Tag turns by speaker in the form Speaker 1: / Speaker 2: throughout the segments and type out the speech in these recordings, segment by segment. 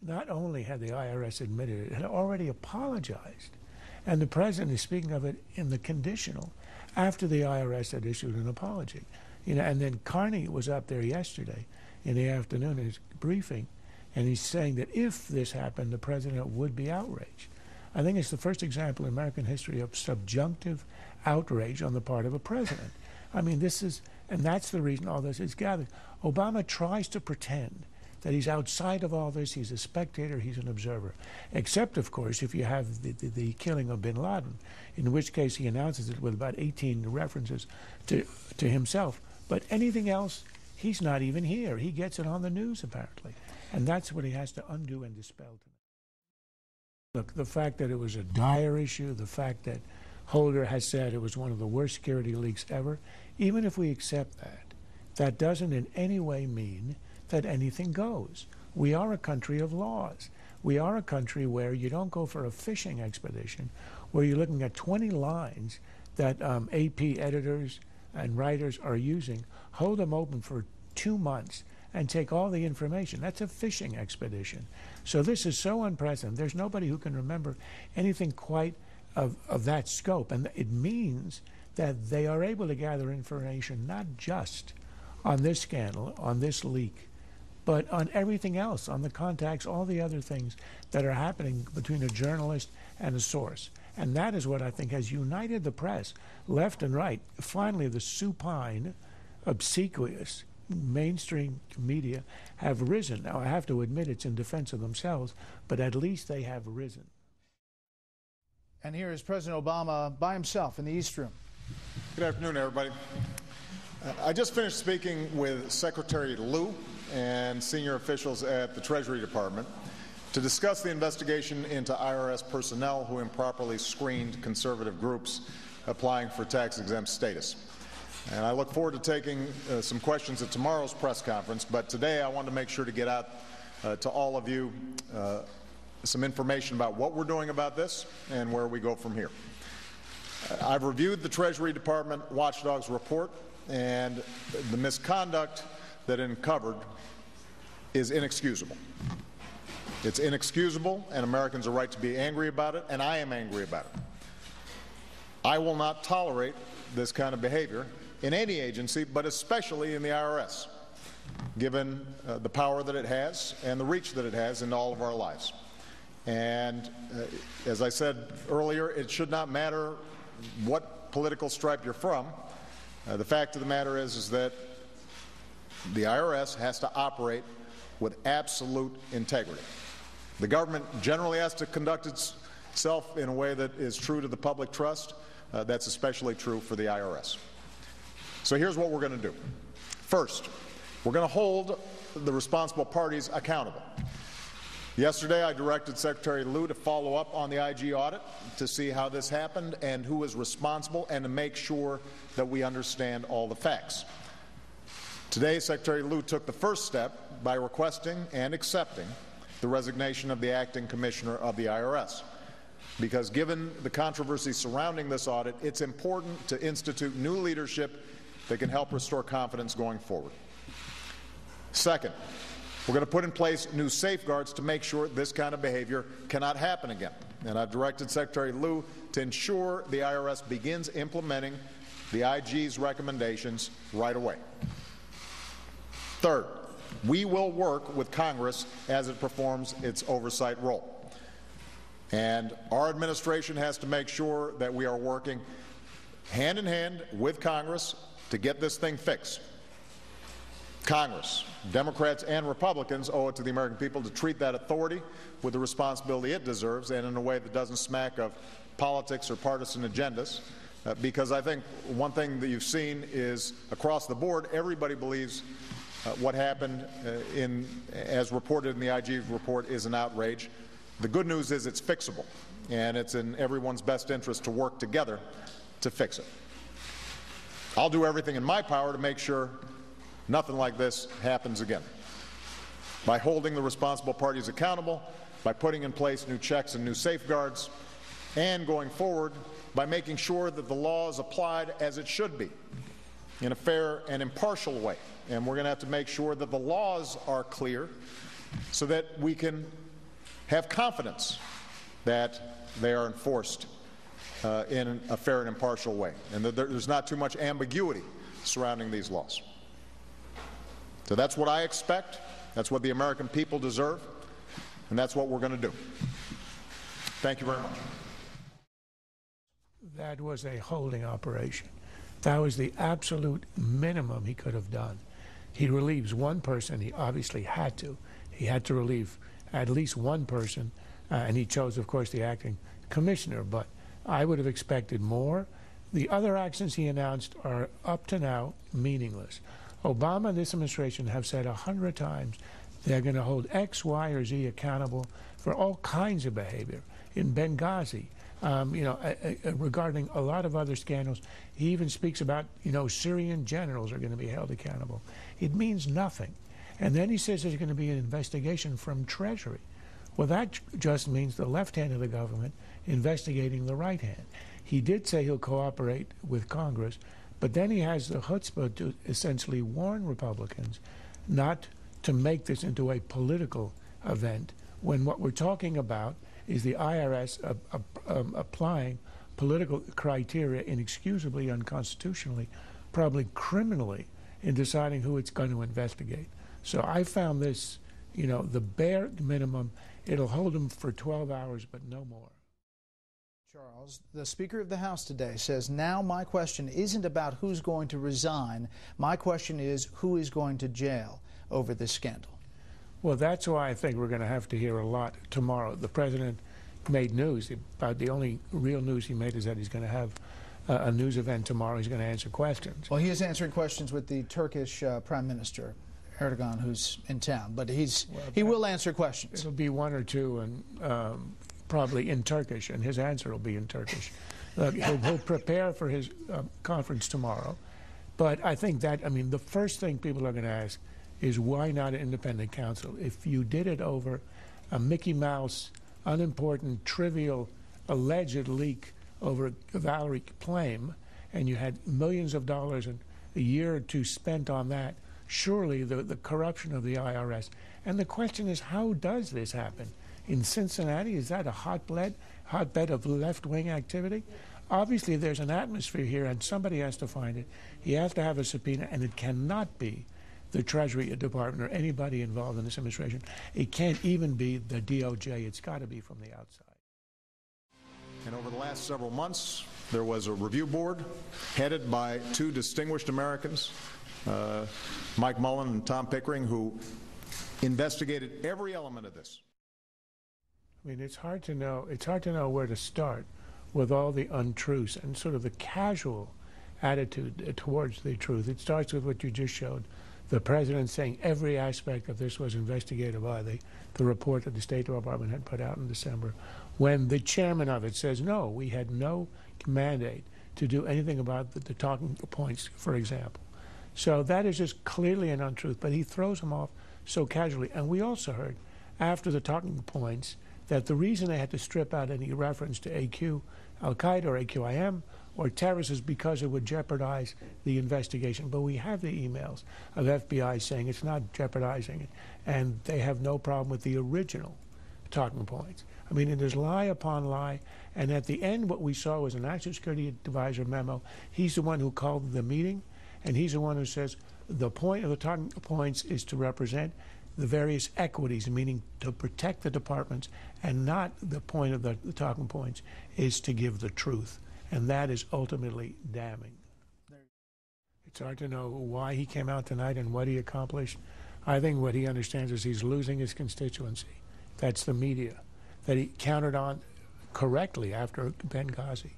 Speaker 1: not only had the IRS admitted it, had already apologized. And the president is speaking of it in the conditional after the IRS had issued an apology. And then Carney was up there yesterday in the afternoon in his briefing, and he's saying that if this happened, the president would be outraged. I think it's the first example in American history of subjunctive outrage on the part of a president. I mean, and that's the reason all this is gathered. Obama tries to pretend that he's outside of all this, he's a spectator, he's an observer. Except, of course, if you have the killing of bin Laden, in which case he announces it with about 18 references to himself. But anything else, he's not even here. He gets it on the news, apparently. And that's what he has to undo and dispel tonight. Look, the fact that it was a dire issue, the fact that Holder has said it was one of the worst security leaks ever, even if we accept that, that doesn't in any way mean that anything goes. We are a country of laws. We are a country where you don't go for a fishing expedition, where you're looking at 20 lines that AP editors and writers are using, hold them open for 2 months, and take all the information. That's a fishing expedition. So this is so unprecedented. There's nobody who can remember anything quite of that scope. And it means that they are able to gather information not just on this scandal, on this leak, but on everything else, on the contacts, all the other things that are happening between a journalist and a source. And that is what I think has united the press, left and right. Finally, the supine, obsequious mainstream media have risen. Now, I have to admit it's in defense of themselves, but at least they have risen.
Speaker 2: And here is President Obama by himself in the East Room.
Speaker 3: Good afternoon, everybody. I just finished speaking with Secretary Lew and senior officials at the Treasury Department to discuss the investigation into IRS personnel who improperly screened conservative groups applying for tax-exempt status. And I look forward to taking some questions at tomorrow's press conference, but today I want to make sure to get out to all of you some information about what we're doing about this and where we go from here. I've reviewed the Treasury Department watchdog's report, and the misconduct that it uncovered is inexcusable. It's inexcusable, and Americans are right to be angry about it, and I am angry about it. I will not tolerate this kind of behavior in any agency, but especially in the IRS, given the power that it has and the reach that it has into all of our lives. And as I said earlier, it should not matter what political stripe you're from. The fact of the matter is that the IRS has to operate with absolute integrity. The government generally has to conduct itself in a way that is true to the public trust. That's especially true for the IRS. So here's what we're going to do. First, we're going to hold the responsible parties accountable. Yesterday, I directed Secretary Lew to follow up on the IG audit to see how this happened and who is responsible, and to make sure that we understand all the facts. Today, Secretary Lew took the first step by requesting and accepting the resignation of the acting commissioner of the IRS. Because given the controversy surrounding this audit, it's important to institute new leadership that can help restore confidence going forward. Second, we're going to put in place new safeguards to make sure this kind of behavior cannot happen again. And I've directed Secretary Lew to ensure the IRS begins implementing the IG's recommendations right away. Third, we will work with Congress as it performs its oversight role. And our administration has to make sure that we are working hand in hand with Congress to get this thing fixed. Congress, Democrats and Republicans, owe it to the American people to treat that authority with the responsibility it deserves, and in a way that doesn't smack of politics or partisan agendas. Because I think one thing that you've seen is across the board, everybody believes what happened as reported in the IG report is an outrage. The good news is it's fixable, and it's in everyone's best interest to work together to fix it. I'll do everything in my power to make sure nothing like this happens again, by holding the responsible parties accountable, by putting in place new checks and new safeguards, and going forward by making sure that the law is applied as it should be, in a fair and impartial way. And we're going to have to make sure that the laws are clear so that we can have confidence that they are enforced in a fair and impartial way, and that there's not too much ambiguity surrounding these laws. So that's what I expect, that's what the American people deserve, and that's what we're going to do. Thank you very much.
Speaker 1: That was a holding operation. That was the absolute minimum he could have done. He relieves one person. He obviously had to. He had to relieve at least one person, and he chose, of course, the acting commissioner, but I would have expected more. The other actions he announced are, up to now, meaningless. Obama and this administration have said 100 times they're going to hold X, Y, or Z accountable for all kinds of behavior. In Benghazi, regarding a lot of other scandals, he even speaks about, Syrian generals are going to be held accountable. It means nothing. And then he says there's going to be an investigation from Treasury. Well, that just means the left hand of the government investigating the right hand. He did say he'll cooperate with Congress, but then he has the chutzpah to essentially warn Republicans not to make this into a political event, when what we're talking about is the IRS applying political criteria inexcusably, unconstitutionally, probably criminally, in deciding who it's going to investigate. So I found this, the bare minimum. It'll hold him for 12 hours, but no more.
Speaker 2: Charles, the Speaker of the House today says, now my question isn't about who's going to resign. My question is who is going to jail over this scandal.
Speaker 1: Well, that's why I think we're going to have to hear a lot tomorrow. The president made news. About the only real news he made is that he's going to have a news event tomorrow. He's going to answer questions.
Speaker 2: Well, he is answering questions with the Turkish Prime Minister, Erdogan, who's in town. But he will answer questions.
Speaker 1: It'll be one or two, and probably in Turkish, and his answer will be in Turkish. He'll prepare for his conference tomorrow. But I think that, the first thing people are going to ask is why not an independent counsel? If you did it over a Mickey Mouse, unimportant, trivial, alleged leak over Valerie Plame, and you had millions of dollars and a year or two spent on that, surely the corruption of the IRS. And the question is, how does this happen? In Cincinnati, is that a hotbed of left-wing activity? Obviously, there's an atmosphere here, and somebody has to find it. He has to have a subpoena, and it cannot be the Treasury Department or anybody involved in this administration. It can't even be the DOJ. It's got to be from the outside.
Speaker 3: And over the last several months, there was a review board headed by two distinguished Americans, Mike Mullen and Tom Pickering, who investigated every element of this.
Speaker 1: It's hard to know. It's hard to know where to start with all the untruths and sort of the casual attitude towards the truth. It starts with what you just showed. The president saying every aspect of this was investigated by the report that the State Department had put out in December, when the chairman of it says, no, we had no mandate to do anything about the talking points, for example. So that is just clearly an untruth, but he throws them off so casually. And we also heard, after the talking points, that the reason they had to strip out any reference to Al-Qaeda or AQIM or terrorists is because it would jeopardize the investigation. But we have the emails of FBI saying it's not jeopardizing it, and they have no problem with the original talking points. It is lie upon lie, and at the end what we saw was a National Security Advisor memo. He's the one who called the meeting, and he's the one who says the point of the talking points is to represent the various equities, meaning to protect the departments, and not the point of the talking points is to give the truth. And that is ultimately damning. It's hard to know why he came out tonight and what he accomplished. I think what he understands is he's losing his constituency. That's the media, that he counted on correctly after Benghazi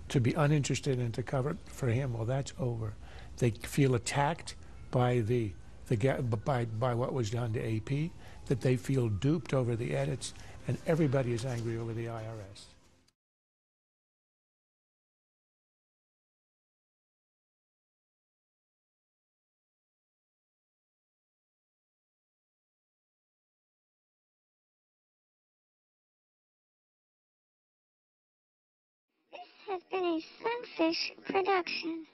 Speaker 1: to be uninterested and to cover for him. Well, that's over. They feel attacked by by what was done to AP, that they feel duped over the edits, and everybody is angry over the IRS.
Speaker 4: This has been a Sunfish production.